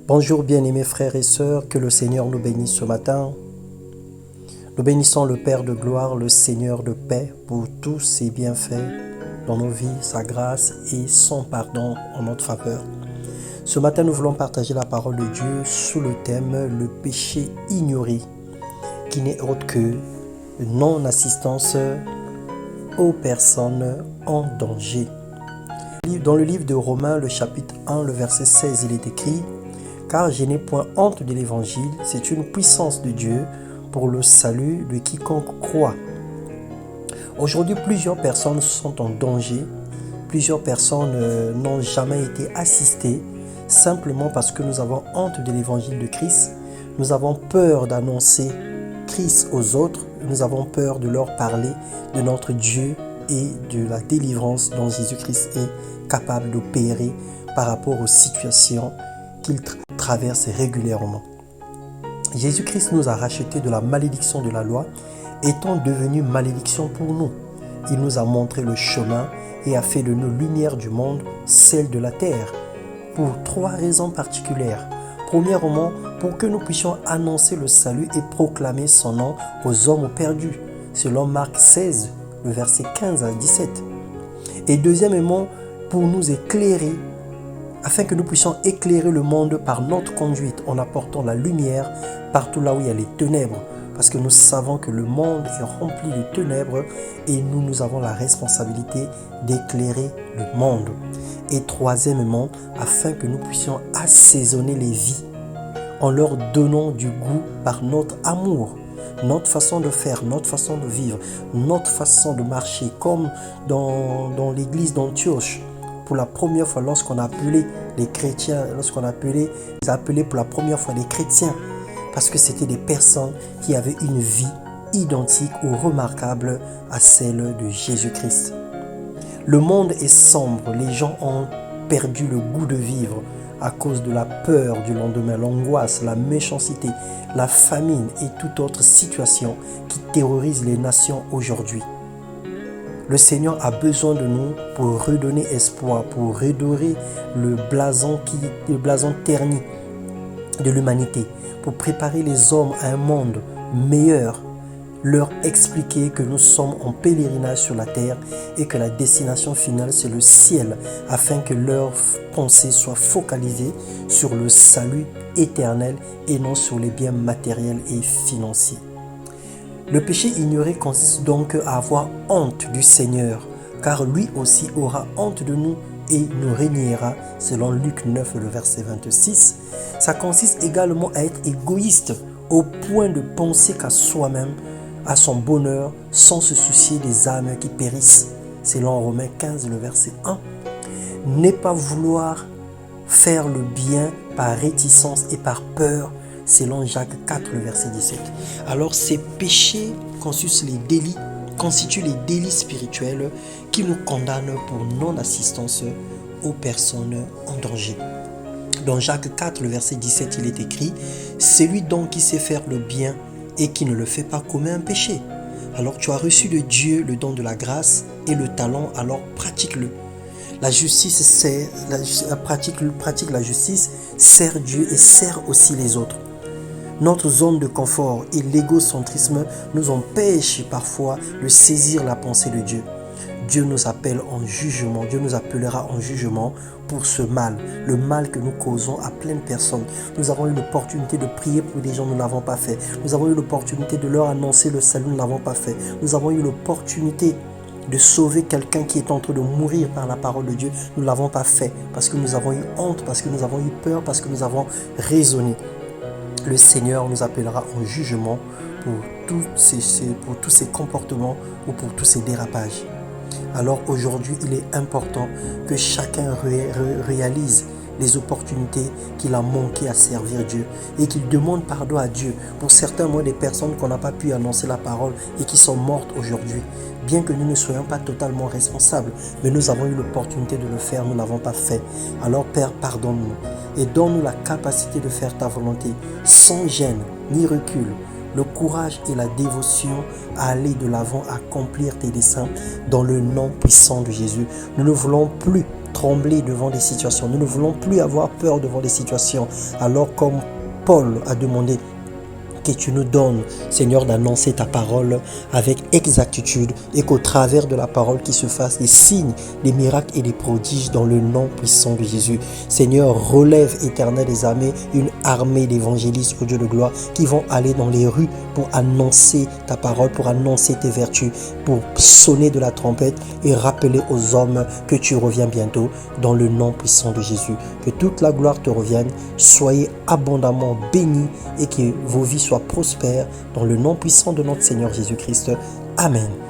Bonjour bien-aimés frères et sœurs, que le Seigneur nous bénisse ce matin. Nous bénissons le Père de gloire, le Seigneur de paix pour tous ses bienfaits dans nos vies, sa grâce et son pardon en notre faveur. Ce matin, nous voulons partager la parole de Dieu sous le thème « Le péché ignoré » qui n'est autre que non-assistance aux personnes en danger. Dans le livre de Romains, le chapitre 1, le verset 16, il est écrit « Car je n'ai point honte de l'évangile, c'est une puissance de Dieu pour le salut de quiconque croit. » Aujourd'hui, plusieurs personnes sont en danger. Plusieurs personnes n'ont jamais été assistées simplement parce que nous avons honte de l'évangile de Christ. Nous avons peur d'annoncer Christ aux autres. Nous avons peur de leur parler de notre Dieu et de la délivrance dont Jésus-Christ est capable d'opérer par rapport aux situations qu'il traverse régulièrement. Jésus-Christ nous a rachetés de la malédiction de la loi, étant devenu malédiction pour nous. Il nous a montré le chemin et a fait de nous lumière du monde, celle de la terre, pour 3 raisons particulières. Premièrement, pour que nous puissions annoncer le salut et proclamer son nom aux hommes perdus, selon Marc 16, le verset 15 à 17. Et deuxièmement, pour nous éclairer, afin que nous puissions éclairer le monde par notre conduite en apportant la lumière partout là où il y a les ténèbres. Parce que nous savons que le monde est rempli de ténèbres et nous avons la responsabilité d'éclairer le monde. Et troisièmement, afin que nous puissions assaisonner les vies en leur donnant du goût par notre amour, notre façon de faire, notre façon de vivre, notre façon de marcher, comme dans l'église d'Antioche. Pour la première fois, lorsqu'on appelait les chrétiens, ils appelaient pour la première fois les chrétiens, parce que c'était des personnes qui avaient une vie identique ou remarquable à celle de Jésus-Christ. Le monde est sombre, les gens ont perdu le goût de vivre à cause de la peur du lendemain, l'angoisse, la méchanceté, la famine et toute autre situation qui terrorise les nations aujourd'hui. Le Seigneur a besoin de nous pour redonner espoir, pour redorer le blason terni de l'humanité, pour préparer les hommes à un monde meilleur, leur expliquer que nous sommes en pèlerinage sur la terre et que la destination finale c'est le ciel, afin que leurs pensées soient focalisées sur le salut éternel et non sur les biens matériels et financiers. Le péché ignoré consiste donc à avoir honte du Seigneur, car lui aussi aura honte de nous et nous régnera, selon Luc 9, le verset 26. Ça consiste également à être égoïste au point de penser qu'à soi-même, à son bonheur, sans se soucier des âmes qui périssent, selon Romains 15, le verset 1. Ne pas vouloir faire le bien par réticence et par peur, selon Jacques 4, le verset 17. Alors ces péchés constituent les délits spirituels qui nous condamnent pour non-assistance aux personnes en danger. Dans Jacques 4, le verset 17, il est écrit « Celui donc qui sait faire le bien et qui ne le fait pas commet un péché. Alors tu as reçu de Dieu le don de la grâce et le talent, alors pratique-le. La justice pratique la justice, sert Dieu et sert aussi les autres. » Notre zone de confort et l'égocentrisme nous empêchent parfois de saisir la pensée de Dieu. Dieu nous appelle en jugement, Dieu nous appellera en jugement pour ce mal, le mal que nous causons à plein de personnes. Nous avons eu l'opportunité de prier pour des gens, nous ne l'avons pas fait. Nous avons eu l'opportunité de leur annoncer le salut, nous ne l'avons pas fait. Nous avons eu l'opportunité de sauver quelqu'un qui est en train de mourir par la parole de Dieu, nous ne l'avons pas fait parce que nous avons eu honte, parce que nous avons eu peur, parce que nous avons raisonné. Le Seigneur nous appellera en jugement pour tous ces comportements ou pour tous ces dérapages. Alors aujourd'hui, il est important que chacun réalise les opportunités qu'il a manqué à servir Dieu et qu'il demande pardon à Dieu pour certains des personnes qu'on n'a pas pu annoncer la parole et qui sont mortes aujourd'hui. Bien que nous ne soyons pas totalement responsables, mais nous avons eu l'opportunité de le faire, nous ne l'avons pas fait. Alors Père, pardonne-nous et donne-nous la capacité de faire ta volonté sans gêne ni recul, le courage et la dévotion à aller de l'avant, accomplir tes desseins dans le nom puissant de Jésus. Nous ne voulons plus trembler devant des situations. Nous ne voulons plus avoir peur devant des situations. Alors comme Paul a demandé que tu nous donnes, Seigneur, d'annoncer ta parole avec exactitude et qu'au travers de la parole qui se fassent des signes, des miracles et des prodiges dans le nom puissant de Jésus. Seigneur, relève, Éternel des armées, une armée d'évangélistes, au Dieu de gloire, qui vont aller dans les rues pour annoncer ta parole, pour annoncer tes vertus, pour sonner de la trompette et rappeler aux hommes que tu reviens bientôt dans le nom puissant de Jésus. Que toute la gloire te revienne. Soyez abondamment bénis et que vos vies soient prospères dans le nom puissant de notre Seigneur Jésus-Christ. Amen.